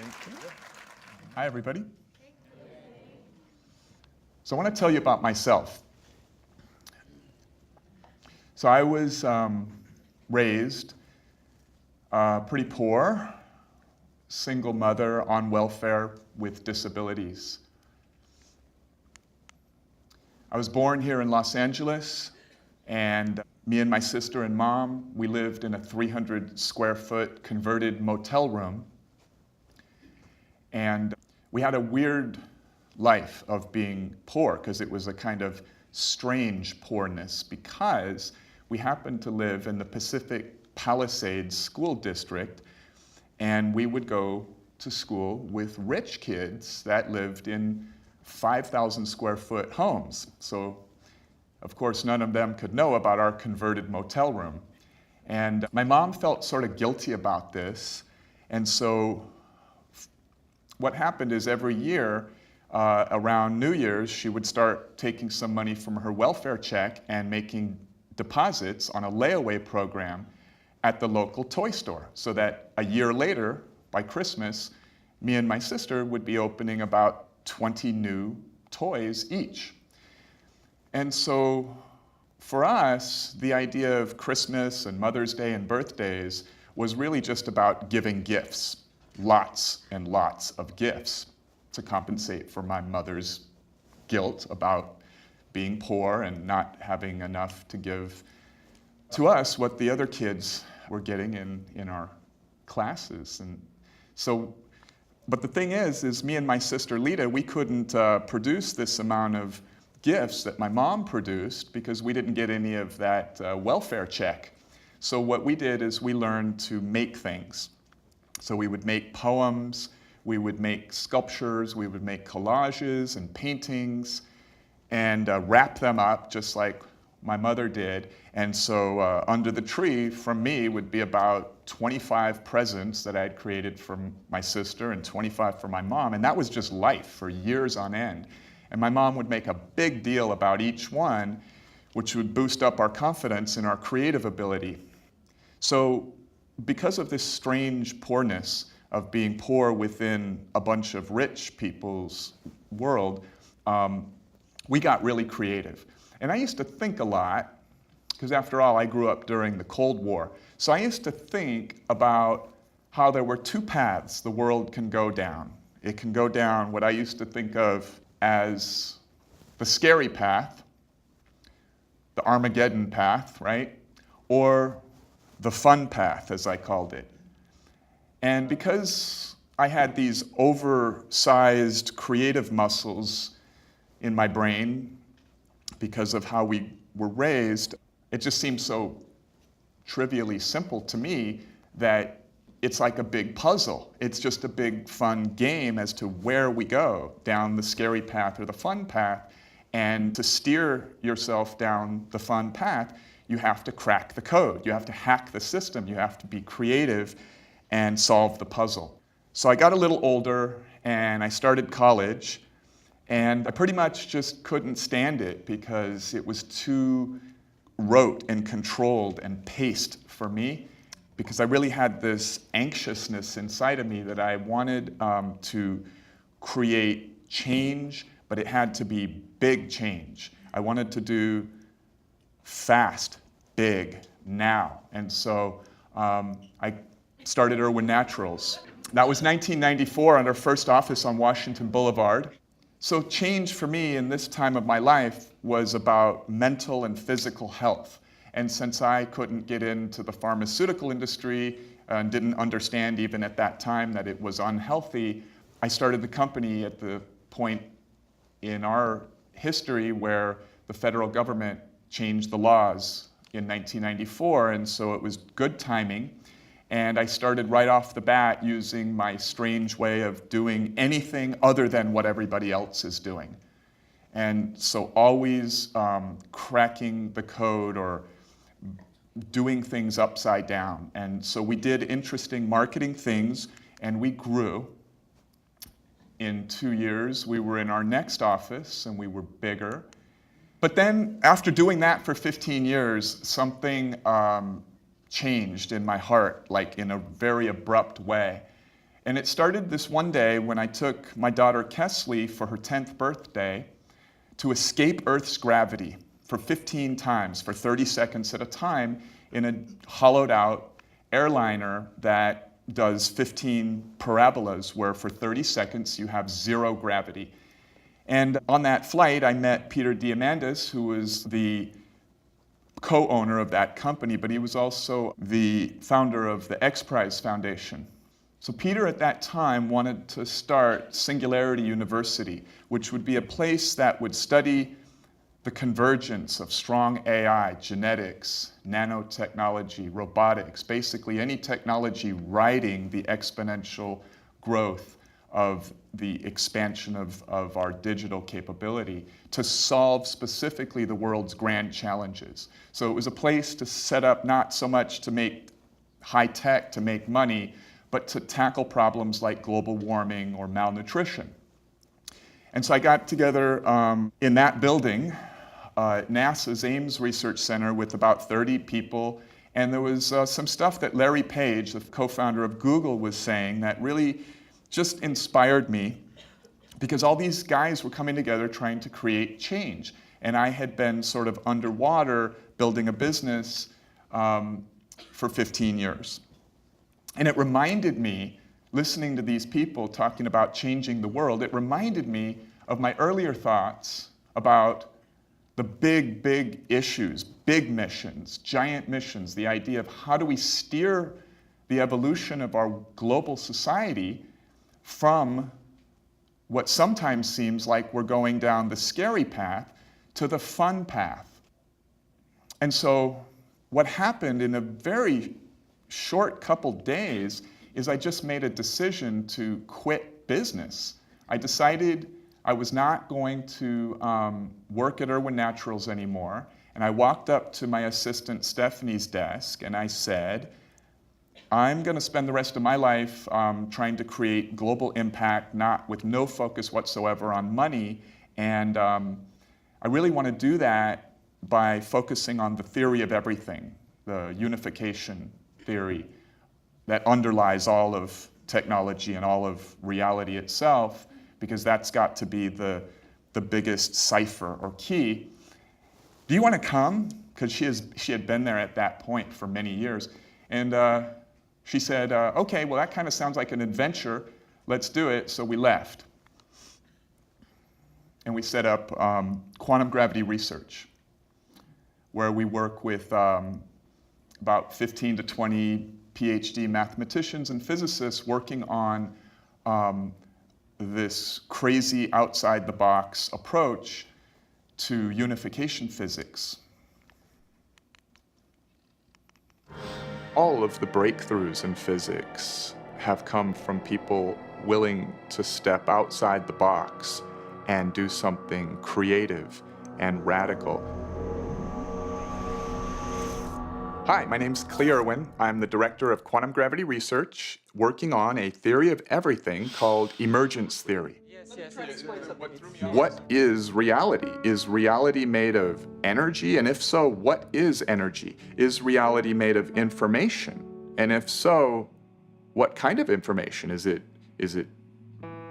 Thank you. Hi, everybody. So I want to tell you about myself. So I was raised pretty poor, single mother on welfare with disabilities. I was born here in Los Angeles, and me and my sister and mom, we lived in a 300 square foot converted motel room. And we had a weird life of being poor, because it was a kind of strange poorness, because we happened to live in the Pacific Palisades School District, and we would go to school with rich kids that lived in 5,000 square foot homes. So, of course, none of them could know about our converted motel room. And my mom felt sort of guilty about this, and so what happened is every year, around New Year's, she would start taking some money from her welfare check and making deposits on a layaway program at the local toy store, so that a year later, by Christmas, me and my sister would be opening about 20 new toys each. And so for us, the idea of Christmas and Mother's Day and birthdays was really just about giving gifts. Lots and lots of gifts to compensate for my mother's guilt about being poor and not having enough to give to us what the other kids were getting in our classes. And so, but the thing is me and my sister Lita, we couldn't produce this amount of gifts that my mom produced because we didn't get any of that welfare check. So what we did is we learned to make things. So we would make poems, we would make sculptures, we would make collages and paintings, and wrap them up just like my mother did. And so under the tree from me would be about 25 presents that I had created for my sister and 25 for my mom. And that was just life for years on end. And my mom would make a big deal about each one, which would boost up our confidence in our creative ability. So because of this strange poorness of being poor within a bunch of rich people's world, we got really creative. And I used to think a lot, because after all, I grew up during the Cold War. So I used to think about how there were two paths the world can go down. It can go down what I used to think of as the scary path, the Armageddon path, right? Or the fun path, as I called it. And because I had these oversized creative muscles in my brain, because of how we were raised, it just seemed so trivially simple to me that it's like a big puzzle. It's just a big fun game as to where we go, down the scary path or the fun path. And to steer yourself down the fun path, you have to crack the code. You have to hack the system. You have to be creative and solve the puzzle. So I got a little older and I started college, and I pretty much just couldn't stand it because it was too rote and controlled and paced for me, because I really had this anxiousness inside of me that I wanted to create change, but it had to be big change. I wanted to do fast, big, now. And so I started Irwin Naturals. That was 1994 at our first office on Washington Boulevard. So change for me in this time of my life was about mental and physical health. And since I couldn't get into the pharmaceutical industry and didn't understand even at that time that it was unhealthy, I started the company at the point in our history where the federal government changed the laws in 1994, and so it was good timing. And I started right off the bat using my strange way of doing anything other than what everybody else is doing. And so always cracking the code or doing things upside down. And so we did interesting marketing things, and we grew. In 2 years, we were in our next office, and we were bigger. But then, after doing that for 15 years, something changed in my heart, like in a very abrupt way. And it started this one day when I took my daughter Kesley for her 10th birthday to escape Earth's gravity for 15 times, for 30 seconds at a time, in a hollowed out airliner that does 15 parabolas, where for 30 seconds you have zero gravity. And on that flight, I met Peter Diamandis, who was the co-owner of that company, but he was also the founder of the X Prize Foundation. So Peter at that time wanted to start Singularity University, which would be a place that would study the convergence of strong AI, genetics, nanotechnology, robotics, basically any technology riding the exponential growth of the expansion of our digital capability to solve specifically the world's grand challenges. So it was a place to set up not so much to make high tech, to make money, but to tackle problems like global warming or malnutrition. And so I got together in that building, NASA's Ames Research Center, with about 30 people. And there was some stuff that Larry Page, the co-founder of Google, was saying that really just inspired me, because all these guys were coming together trying to create change. And I had been sort of underwater building a business for 15 years. And it reminded me, listening to these people talking about changing the world, it reminded me of my earlier thoughts about the big, big issues, big missions, giant missions, the idea of how do we steer the evolution of our global society from what sometimes seems like we're going down the scary path to the fun path. And so what happened in a very short couple days is I just made a decision to quit business. I decided I was not going to work at Irwin Naturals anymore, and I walked up to my assistant Stephanie's desk and I said, I'm going to spend the rest of my life trying to create global impact, with no focus whatsoever on money, and I really want to do that by focusing on the theory of everything, the unification theory that underlies all of technology and all of reality itself, because that's got to be the biggest cipher or key. Do you want to come? Because she had been there at that point for many years. And she said, okay, well, that kind of sounds like an adventure. Let's do it. So we left. And we set up quantum gravity research, where we work with about 15 to 20 PhD mathematicians and physicists working on this crazy outside-the-box approach to unification physics. All of the breakthroughs in physics have come from people willing to step outside the box and do something creative and radical. Hi, my name's Klee Irwin. I'm the director of quantum gravity research, working on a theory of everything called emergence theory. What is reality? Is reality made of energy? And if so, what is energy? Is reality made of information? And if so, what kind of information? Is it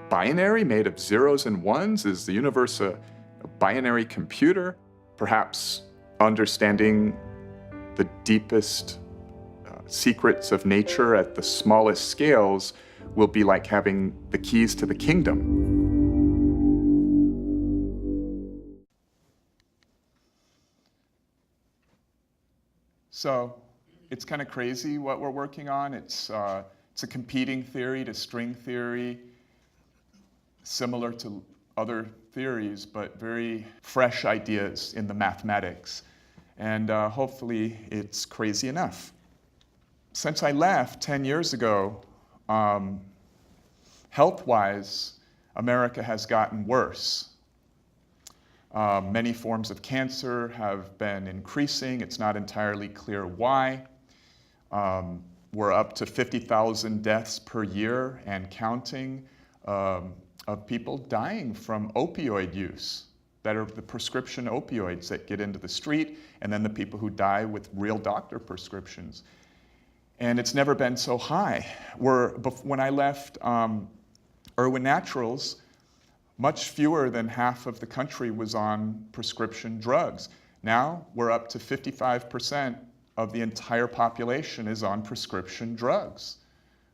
binary, made of zeros and ones? Is the universe a binary computer? Perhaps understanding the deepest secrets of nature at the smallest scales will be like having the keys to the kingdom. So it's kind of crazy what we're working on. It's a competing theory to string theory, similar to other theories, but very fresh ideas in the mathematics. And hopefully it's crazy enough. Since I left 10 years ago, health-wise, America has gotten worse. Many forms of cancer have been increasing. It's not entirely clear why. We're up to 50,000 deaths per year and counting of people dying from opioid use, that are the prescription opioids that get into the street, and then the people who die with real doctor prescriptions. And it's never been so high. When I left Irwin Naturals, much fewer than half of the country was on prescription drugs. Now we're up to 55% of the entire population is on prescription drugs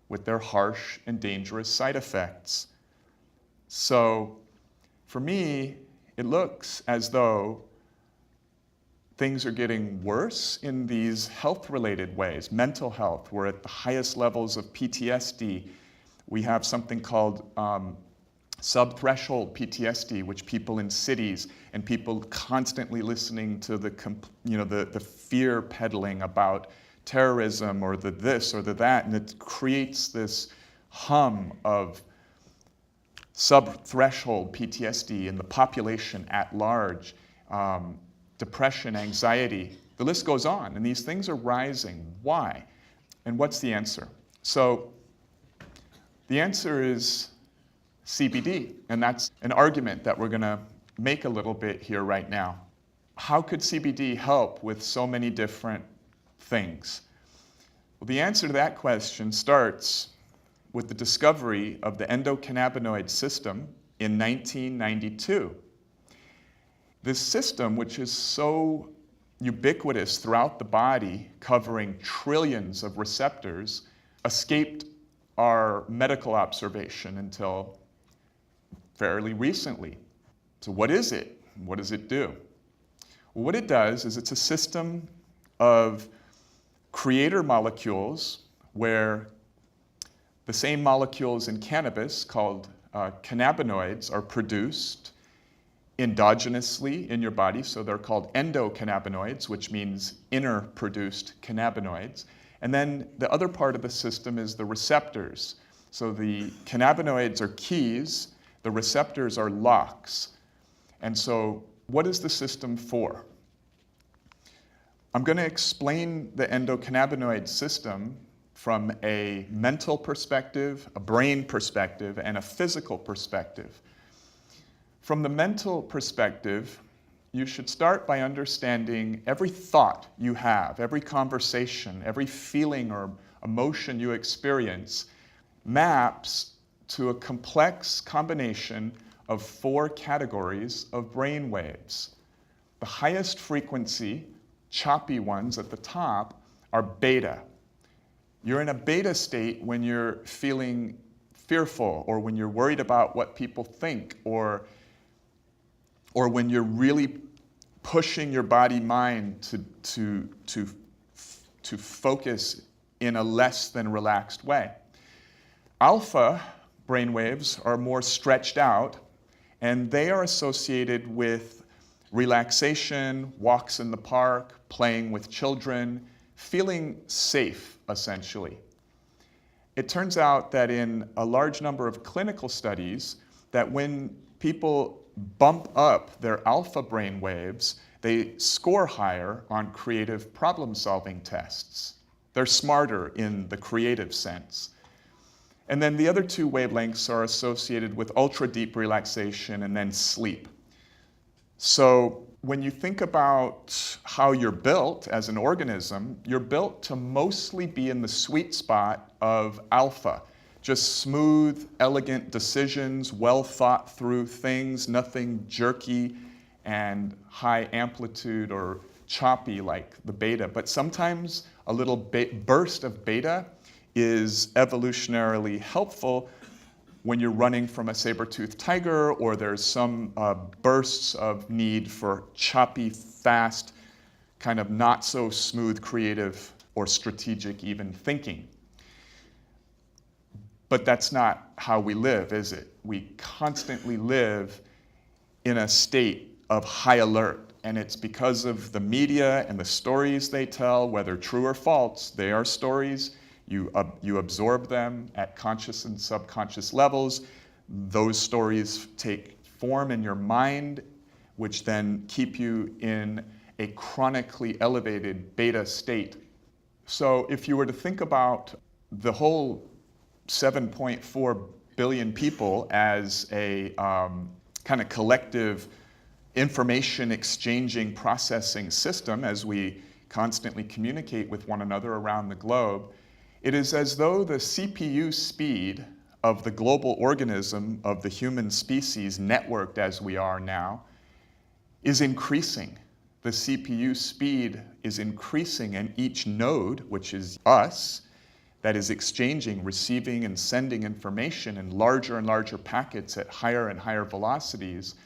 with their harsh and dangerous side effects. So for me, it looks as though things are getting worse in these health-related ways. Mental health, we're at the highest levels of PTSD. We have something called sub-threshold PTSD, which people in cities and people constantly listening to the fear peddling about terrorism or the this or the that, and it creates this hum of sub-threshold PTSD in the population at large, depression, anxiety, the list goes on, and these things are rising. Why? And what's the answer? So the answer is CBD, and that's an argument that we're going to make a little bit here right now. How could CBD help with so many different things? Well, the answer to that question starts with the discovery of the endocannabinoid system in 1992. This system, which is so ubiquitous throughout the body, covering trillions of receptors, escaped our medical observation until fairly recently. So what is it? What does it do? Well, what it does is it's a system of creator molecules where the same molecules in cannabis called cannabinoids are produced endogenously in your body, so they're called endocannabinoids, which means inner-produced cannabinoids. And then the other part of the system is the receptors. So the cannabinoids are keys, the receptors are locks. And so what is the system for? I'm going to explain the endocannabinoid system from a mental perspective, a brain perspective, and a physical perspective. From the mental perspective, you should start by understanding every thought you have, every conversation, every feeling or emotion you experience maps to a complex combination of 4 categories of brain waves. The highest frequency, choppy ones at the top, are beta. You're in a beta state when you're feeling fearful or when you're worried about what people think or when you're really pushing your body-mind to focus in a less than relaxed way. Alpha brainwaves are more stretched out, and they are associated with relaxation, walks in the park, playing with children, feeling safe, essentially. It turns out that in a large number of clinical studies, that when people bump up their alpha brain waves, they score higher on creative problem-solving tests. They're smarter in the creative sense. And then the other 2 wavelengths are associated with ultra-deep relaxation and then sleep. So when you think about how you're built as an organism, you're built to mostly be in the sweet spot of alpha. Just smooth, elegant decisions, well thought through things, nothing jerky and high amplitude or choppy like the beta. But sometimes a little burst of beta is evolutionarily helpful when you're running from a saber-toothed tiger or there's some bursts of need for choppy, fast, kind of not so smooth, creative, or strategic even thinking. But that's not how we live, is it? We constantly live in a state of high alert, and it's because of the media and the stories they tell, whether true or false. They are stories. You absorb them at conscious and subconscious levels. Those stories take form in your mind, which then keep you in a chronically elevated beta state. So if you were to think about the whole 7.4 billion people as a kind of collective information exchanging processing system as we constantly communicate with one another around the globe, It is as though the CPU speed of the global organism of the human species, networked as we are now, is increasing. The CPU speed is increasing, and each node, which is us, that is exchanging, receiving, and sending information in larger and larger packets at higher and higher velocities,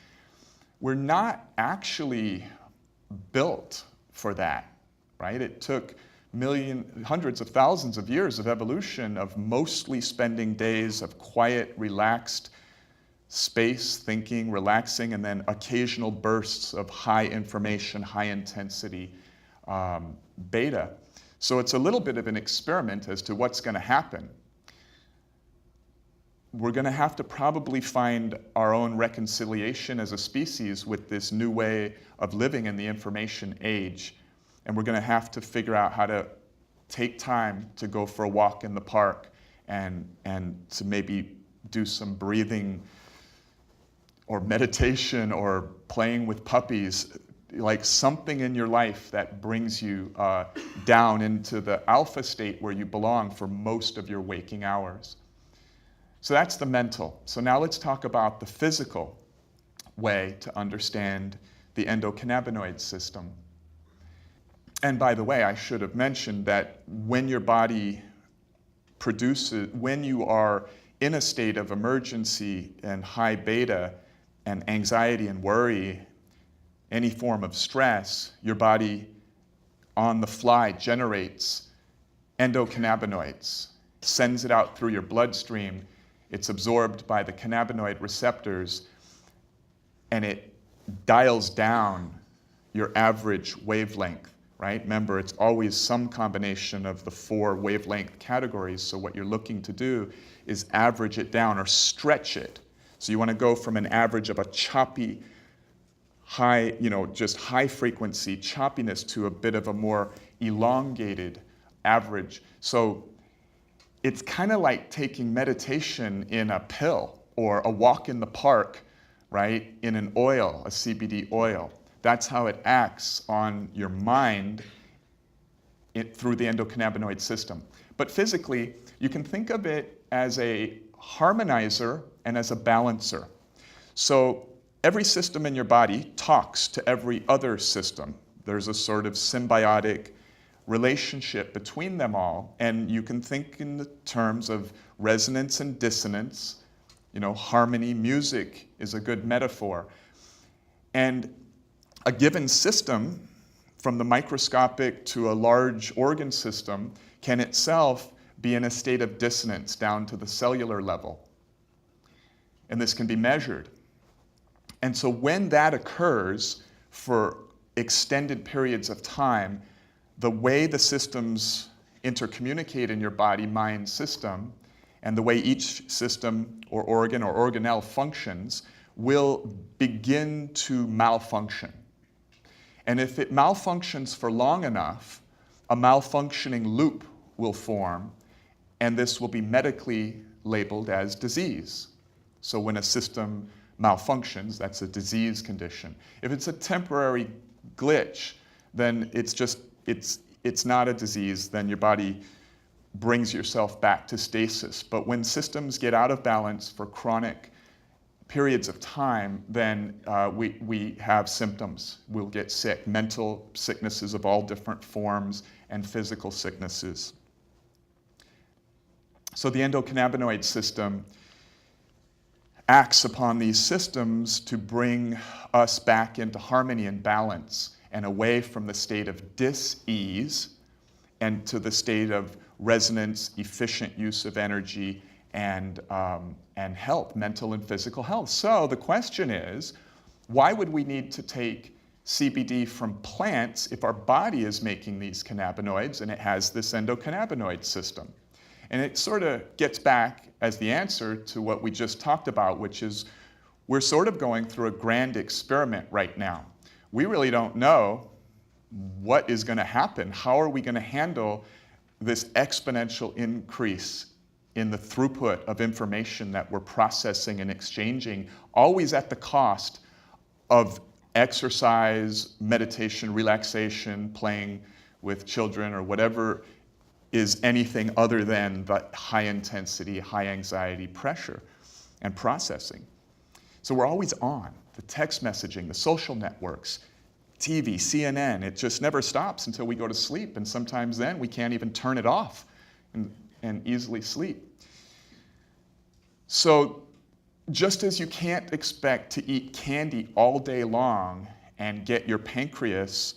we're not actually built for that, right? It took hundreds of thousands of years of evolution of mostly spending days of quiet, relaxed space, thinking, relaxing, and then occasional bursts of high information, high intensity beta. So it's a little bit of an experiment as to what's going to happen. We're going to have to probably find our own reconciliation as a species with this new way of living in the information age. And we're going to have to figure out how to take time to go for a walk in the park and to maybe do some breathing or meditation or playing with puppies, like something in your life that brings you down into the alpha state where you belong for most of your waking hours. So that's the mental. So now let's talk about the physical way to understand the endocannabinoid system. And by the way, I should have mentioned that when your body produces, when you are in a state of emergency and high beta and anxiety and worry, any form of stress, your body on the fly generates endocannabinoids, sends it out through your bloodstream. It's absorbed by the cannabinoid receptors, and it dials down your average wavelength, right? Remember, it's always some combination of the 4 wavelength categories, so what you're looking to do is average it down or stretch it. So you want to go from an average of a choppy, high, just high frequency choppiness to a bit of a more elongated average. So it's kind of like taking meditation in a pill or a walk in the park, right, in an oil, a CBD oil. That's how it acts on your mind through the endocannabinoid system. But physically, you can think of it as a harmonizer and as a balancer. So every system in your body talks to every other system. There's a sort of symbiotic relationship between them all, and you can think in the terms of resonance and dissonance. Harmony, music is a good metaphor. And a given system, from the microscopic to a large organ system, can itself be in a state of dissonance down to the cellular level. And this can be measured. And so when that occurs for extended periods of time, the way the systems intercommunicate in your body-mind system and the way each system or organ or organelle functions will begin to malfunction. And if it malfunctions for long enough, a malfunctioning loop will form, and this will be medically labeled as disease. So when a system malfunctions, that's a disease condition. If it's a temporary glitch, then it's not a disease, then your body brings yourself back to stasis. But when systems get out of balance for chronic periods of time, then we have symptoms. We'll get sick, mental sicknesses of all different forms and physical sicknesses. So the endocannabinoid system acts upon these systems to bring us back into harmony and balance and away from the state of dis-ease and to the state of resonance, efficient use of energy, and health, mental and physical health. So the question is, why would we need to take CBD from plants if our body is making these cannabinoids and it has this endocannabinoid system? And it sort of gets back as the answer to what we just talked about, which is we're sort of going through a grand experiment right now. We really don't know what is going to happen. How are we going to handle this exponential increase in the throughput of information that we're processing and exchanging, always at the cost of exercise, meditation, relaxation, playing with children, or whatever is anything other than the high intensity, high anxiety pressure and processing. So we're always on. The text messaging, the social networks, TV, CNN, it just never stops until we go to sleep. And sometimes then we can't even turn it off and easily sleep. So just as you can't expect to eat candy all day long and get your pancreas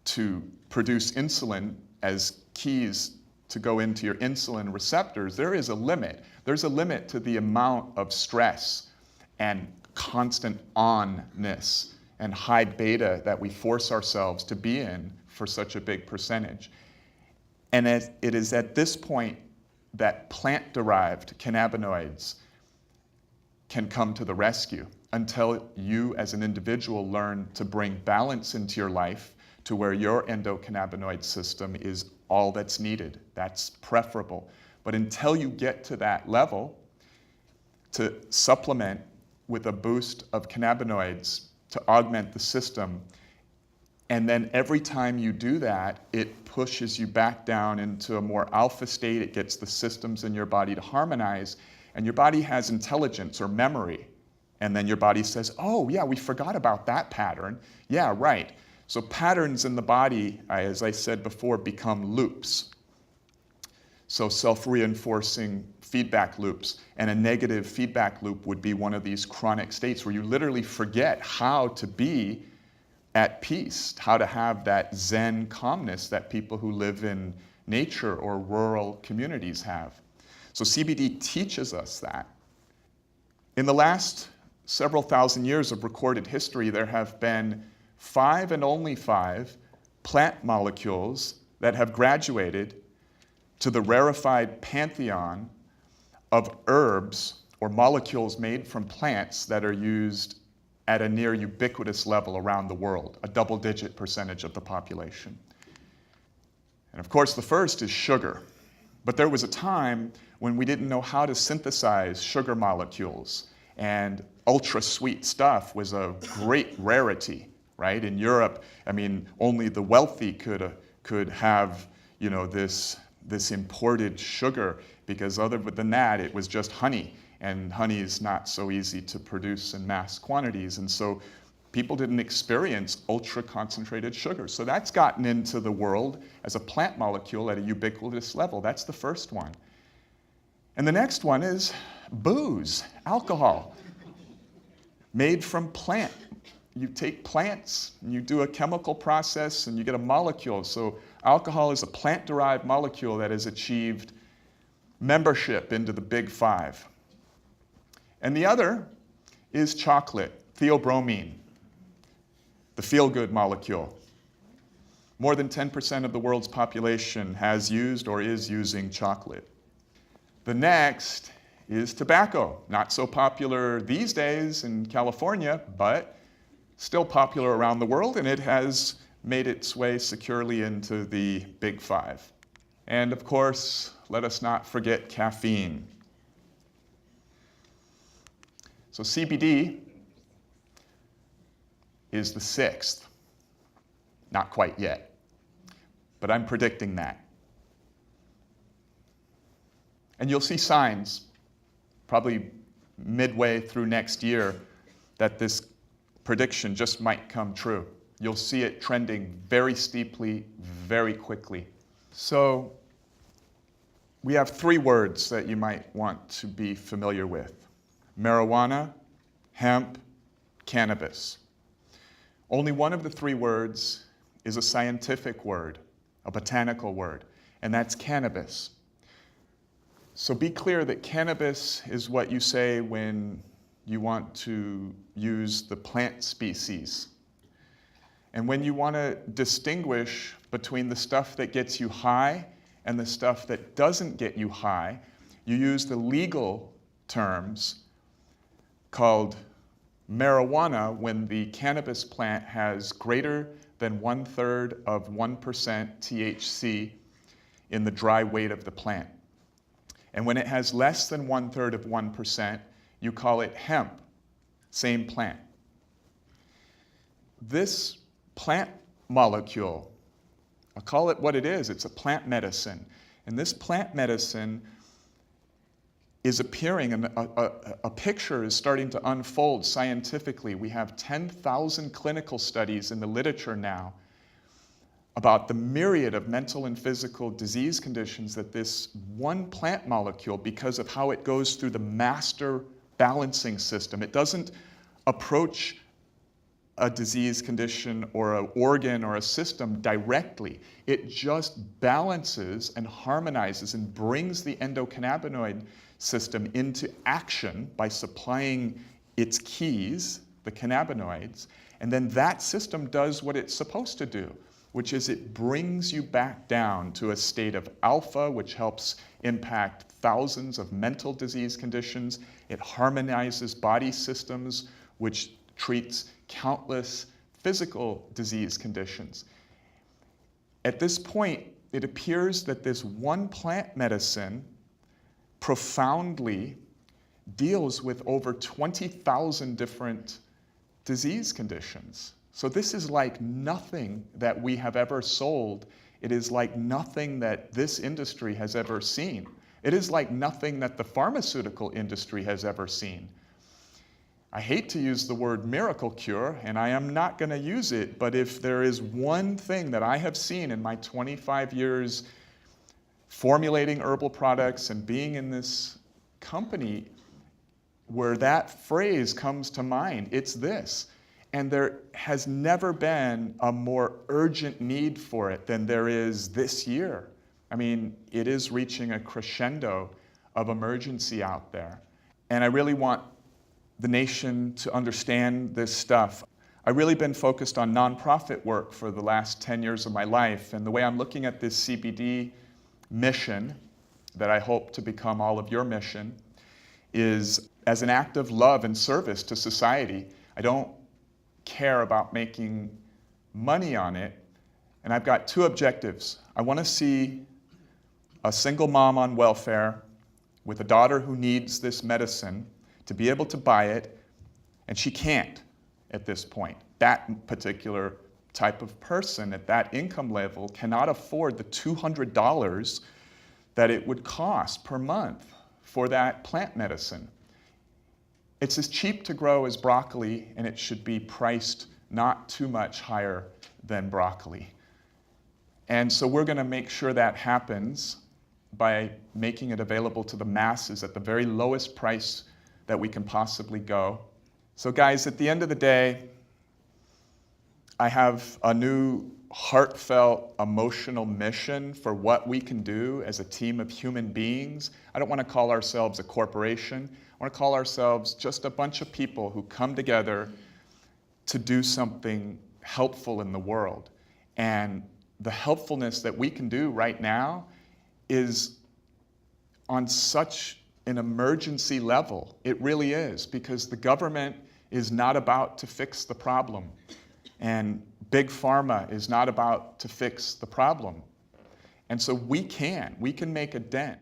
to produce insulin as keys to go into your insulin receptors, there is a limit. There's a limit to the amount of stress and constant on-ness and high beta that we force ourselves to be in for such a big percentage. And it is at this point that plant-derived cannabinoids can come to the rescue until you as an individual learn to bring balance into your life to where your endocannabinoid system is all that's needed. That's preferable. But until you get to that level, to supplement with a boost of cannabinoids to augment the system, and then every time you do that, it pushes you back down into a more alpha state. It gets the systems in your body to harmonize, and your body has intelligence or memory. And then your body says, oh yeah, we forgot about that pattern. Yeah, right. So patterns in the body, as I said before, become loops. So self-reinforcing feedback loops. And a negative feedback loop would be one of these chronic states where you literally forget how to be at peace, how to have that Zen calmness that people who live in nature or rural communities have. So CBD teaches us that. In the last several thousand years of recorded history, there have been 5 and only 5 plant molecules that have graduated to the rarefied pantheon of herbs or molecules made from plants that are used at a near ubiquitous level around the world, a double-digit percentage of the population. And of course, the first is sugar. But there was a time when we didn't know how to synthesize sugar molecules, and ultra-sweet stuff was a great rarity, right? In Europe, I mean, only the wealthy could have, you know, this imported sugar, because other than that, it was just honey. And honey is not so easy to produce in mass quantities. And so people didn't experience ultra-concentrated sugar. So that's gotten into the world as a plant molecule at a ubiquitous level. That's the first one. And the next one is booze, alcohol, made from plant. You take plants and you do a chemical process and you get a molecule. So alcohol is a plant-derived molecule that has achieved membership into the big 5. And the other is chocolate, theobromine, the feel-good molecule. More than 10% of the world's population has used or is using chocolate. The next is tobacco. Not so popular these days in California, but still popular around the world, and it has made its way securely into the big 5. And of course, let us not forget caffeine. So CBD is the 6th. Not quite yet, but I'm predicting that. And you'll see signs, probably midway through next year, that this prediction just might come true. You'll see it trending very steeply, very quickly. So we have 3 words that you might want to be familiar with: marijuana, hemp, cannabis. Only one of the 3 words is a scientific word, a botanical word, and that's cannabis. So be clear that cannabis is what you say when you want to use the plant species. And when you want to distinguish between the stuff that gets you high and the stuff that doesn't get you high, you use the legal terms called marijuana when the cannabis plant has greater than 1/3 of 1% THC in the dry weight of the plant. And when it has less than 1/3 of 1%, you call it hemp, same plant. This plant molecule I'll call it what it is. It's a plant medicine. And this plant medicine is appearing, and a picture is starting to unfold scientifically. We have 10,000 clinical studies in the literature now about the myriad of mental and physical disease conditions that this one plant molecule, because of how it goes through the master balancing system, it doesn't approach a disease condition or an organ or a system directly. It just balances and harmonizes and brings the endocannabinoid system into action by supplying its keys, the cannabinoids, and then that system does what it's supposed to do, which is it brings you back down to a state of alpha, which helps impact thousands of mental disease conditions. It harmonizes body systems, which treats countless physical disease conditions. At this point, it appears that this one plant medicine profoundly deals with over 20,000 different disease conditions. So this is like nothing that we have ever sold. It is like nothing that this industry has ever seen. It is like nothing that the pharmaceutical industry has ever seen. I hate to use the word miracle cure, and I am not going to use it, but if there is one thing that I have seen in my 25 years formulating herbal products and being in this company where that phrase comes to mind, it's this. And there has never been a more urgent need for it than there is this year. I mean, it is reaching a crescendo of emergency out there. And I really want the nation to understand this stuff. I've really been focused on nonprofit work for the last 10 years of my life, and the way I'm looking at this CBD mission, that I hope to become all of your mission, is as an act of love and service to society. I don't care about making money on it, and I've got two objectives. I want to see a single mom on welfare with a daughter who needs this medicine to be able to buy it, and she can't at this point. That particular type of person at that income level cannot afford the $200 that it would cost per month for that plant medicine. It's as cheap to grow as broccoli, and it should be priced not too much higher than broccoli. And so we're going to make sure that happens by making it available to the masses at the very lowest price that we can possibly go. So guys, at the end of the day, I have a new heartfelt, emotional mission for what we can do as a team of human beings. I don't want to call ourselves a corporation. I want to call ourselves just a bunch of people who come together to do something helpful in the world. And the helpfulness that we can do right now is on such an emergency level. It really is, because the government is not about to fix the problem, and Big Pharma is not about to fix the problem. And so we can make a dent.